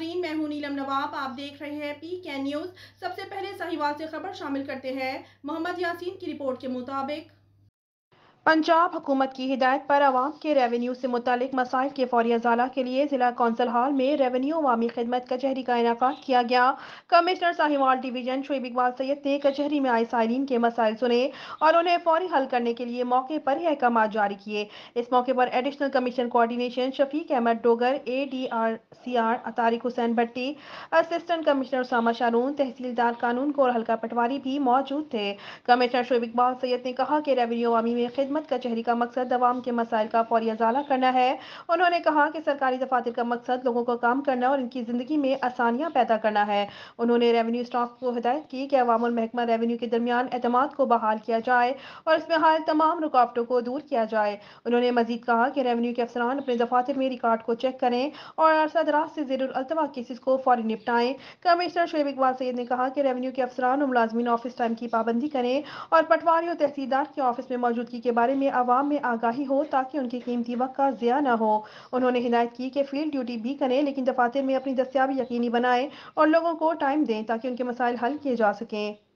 ناظرین، میں ہوں نیلم نواب، آپ دیکھ رہے ہیں PK نیوز۔ سب سے پہلے ساہیوال سے خبر شامل کرتے ہیں۔ محمد یاسین کی رپورٹ کے مطابق پنجاب حکومت کی ہدایت پر عوام کے ریونیو سے متعلق مسائل کے فوری ازالہ کے لیے ضلع کونسل ہال میں ریونیو عوامی خدمت کچہری کا انعقاد کیا گیا۔ کمشنر ساہیوال ڈویژن شعیب اقبال سید نے کچہری میں آئے سائلین کے مسائل سنے اور انہیں فوری حل کرنے کے لیے موقع پر ہی احکامات جاری کیے۔ اس موقع پر ایڈیشنل کمشنر کوآرڈینیشن شفیق احمد ڈوگر، ADRCR طارق حسین بھٹی، اسسٹنٹ کمشنر اسامہ شارون، تحصیلدار قانون گور حلقہ پٹواری بھی موجود تھے۔ کمشنر شعیب اقبال سید نے کہا کہ ریونیو عوامی میں خدمت کچہری کا مقصد عوام کے مسائل کا فوری ازالہ کرنا ہے۔ انہوں نے کہا کہ سرکاری دفاتر کا مقصد لوگوں کو کام کرنا اور ان کی زندگی میں آسانیاں پیدا کرنا ہے۔ انہوں نے ریونیو اسٹاف کو ہدایت کی کہ عوام اور محکمہ ریونیو کے درمیان اعتماد کو بحال کیا جائے اور اس میں حائل تمام رکاوٹوں کو دور کیا جائے۔ انہوں نے مزید کہا کہ ریونیو کے افسران اپنے دفاتر میں ریکارڈ کو چیک کریں اور عرصہ دراز سے زیر التوا کیسز کو فوری نپٹائیں۔ کمشنر شعیب اقبال سید نے کہا کہ ریونیو کے افسران اور ملازمین آفس ٹائم کی پابندی کریں اور پٹواری اور تحصیلدار کے آفس میں موجودگی کے بارے میں عوام میں آگاہی ہو تاکہ ان کے قیمتی وقت کا ضیاع نہ ہو۔ انہوں نے ہدایت کی کہ فیلڈ ڈیوٹی بھی کریں لیکن دفاتر میں اپنی دستیابی یقینی بنائیں اور لوگوں کو ٹائم دیں تاکہ ان کے مسائل حل کیے جا سکیں۔